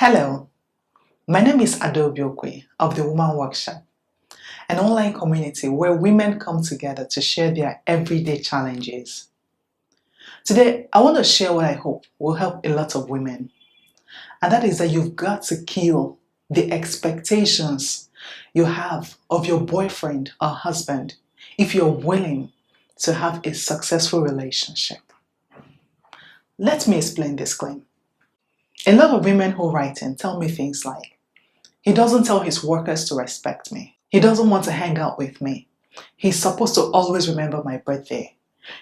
Hello, my name is Adaobi Okwy of the Woman Workshop, an online community where women come together to share their everyday challenges. Today, I want to share what I hope will help a lot of women, and that is that you've got to kill the expectations you have of your boyfriend or husband if you're willing to have a successful relationship. Let me explain this claim. A lot of women who write in tell me things like, he doesn't tell his workers to respect me. He doesn't want to hang out with me. He's supposed to always remember my birthday.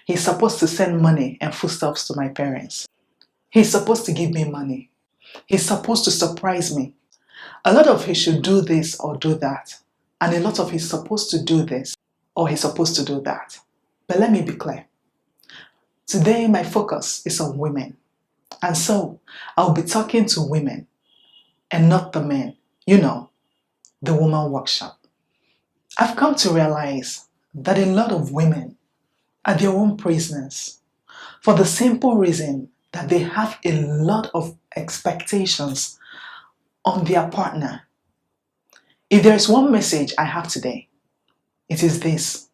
He's supposed to send money and foodstuffs to my parents. He's supposed to give me money. He's supposed to surprise me. A lot of he should do this or do that. And a lot of he's supposed to do this or he's supposed to do that. But let me be clear. Today my focus is on women. And so I'll be talking to women and not the men. You know, the Woman Workshop. I've come to realize that a lot of women are their own prisoners for the simple reason that they have a lot of expectations on their partner. If there is one message I have today, it is this.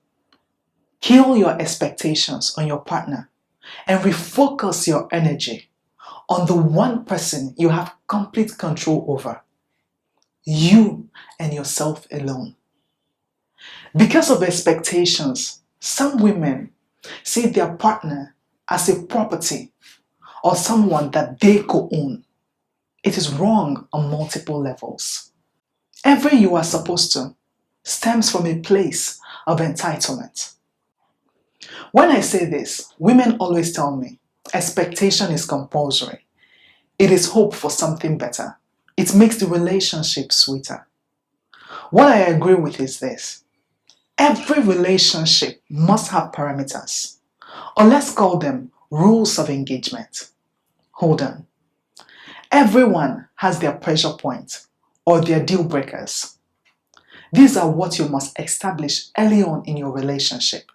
Kill your expectations on your partner and refocus your energy on the one person you have complete control over. You and yourself alone. Because of expectations, some women see their partner as a property or someone that they co-own. It is wrong on multiple levels. Every you are supposed to stems from a place of entitlement. When I say this, women always tell me, expectation is compulsory. It is hope for something better. It makes the relationship sweeter. What I agree with is this. Every relationship must have parameters, or let's call them rules of engagement. Hold on. Everyone has their pressure point or their deal breakers. These are what you must establish early on in your relationship.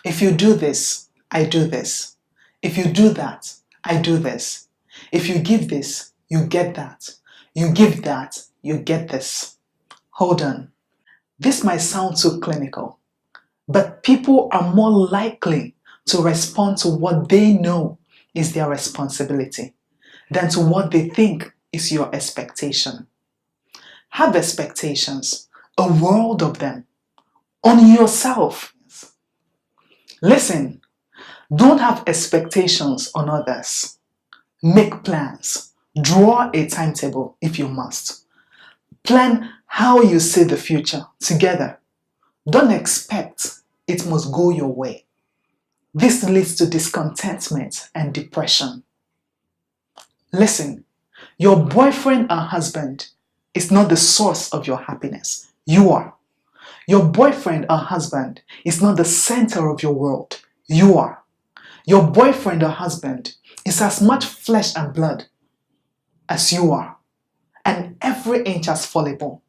If you do this, I do this. If you do that, I do this. If you give this, you get that. You give that, you get this. Hold on. This might sound too clinical, but people are more likely to respond to what they know is their responsibility than to what they think is your expectation. Have expectations, a world of them, on yourself. Listen, don't have expectations on others. Make plans. Draw a timetable if you must. Plan how you see the future together. Don't expect it must go your way. This leads to discontentment and depression. Listen, your boyfriend or husband is not the source of your happiness. You are. Your boyfriend or husband is not the center of your world. You are. Your boyfriend or husband is as much flesh and blood as you are, and every inch as fallible.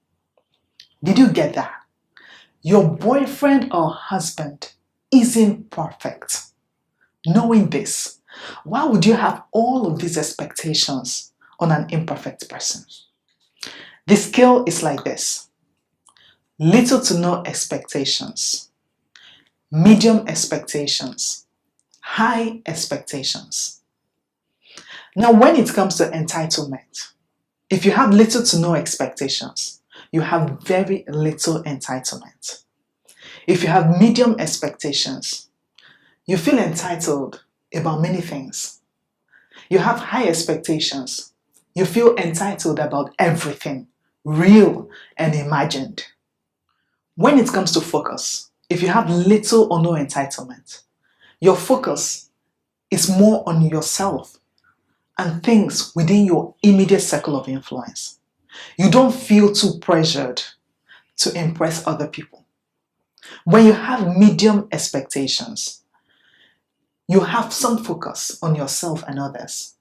Did you get that? Your boyfriend or husband isn't perfect. Knowing this, why would you have all of these expectations on an imperfect person? The scale is like this. Little to no expectations, medium expectations, high expectations. Now, when it comes to entitlement, if you have little to no expectations, you have very little entitlement. If you have medium expectations, you feel entitled about many things. You have high expectations, you feel entitled about everything, real and imagined. When it comes to focus, if you have little or no entitlement, your focus is more on yourself and things within your immediate circle of influence. You don't feel too pressured to impress other people. When you have medium expectations, you have some focus on yourself and others,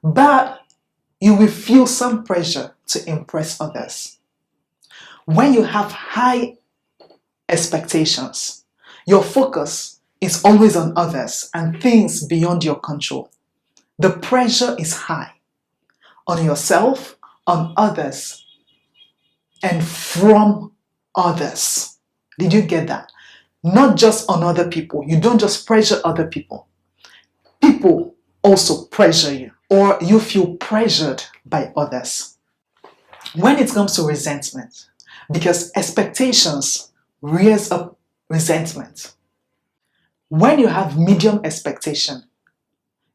but you will feel some pressure to impress others. When you have high expectations, your focus is always on others and things beyond your control. The pressure is high on yourself, on others and from others. Did you get that? Not just on other people. You don't just pressure other people. People also pressure you, or you feel pressured by others. When it comes to resentment, because expectations rears up resentment. When you have medium expectation,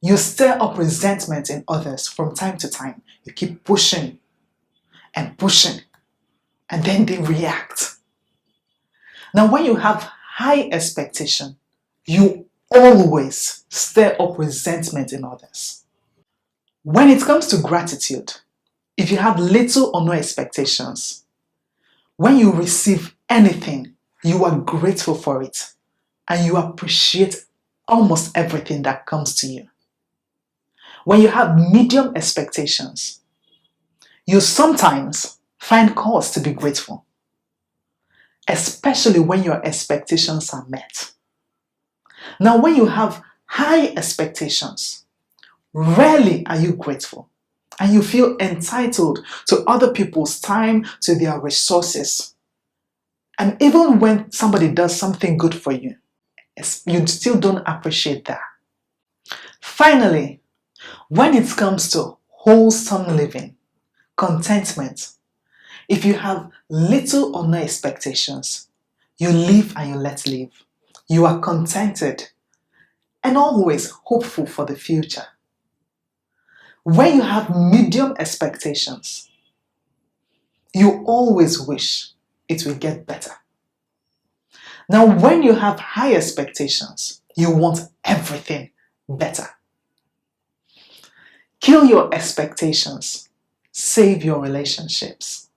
you stir up resentment in others from time to time. You keep pushing and pushing, and then they react. Now, when you have high expectation, you always stir up resentment in others. When it comes to gratitude, if you have little or no expectations, when you receive anything, you are grateful for it and you appreciate almost everything that comes to you. When you have medium expectations, you sometimes find cause to be grateful, especially when your expectations are met. Now, when you have high expectations, rarely are you grateful and you feel entitled to other people's time, to their resources. And even when somebody does something good for you, you still don't appreciate that. Finally, when it comes to wholesome living, contentment, if you have little or no expectations, you live and you let live. You are contented and always hopeful for the future. When you have medium expectations, you always wish it will get better. Now, when you have high expectations, you want everything better. Kill your expectations. Save your relationships.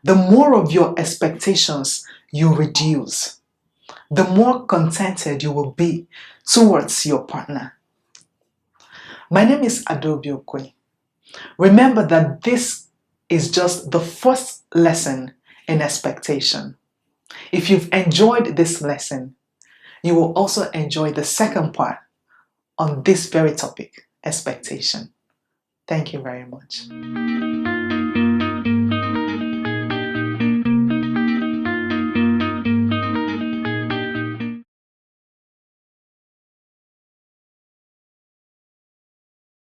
The more of your expectations you reduce, the more contented you will be towards your partner. My name is Adaobi Okwy. Remember that this is just the first lesson in expectation. If you've enjoyed this lesson, you will also enjoy the second part on this very topic, expectation. Thank you very much.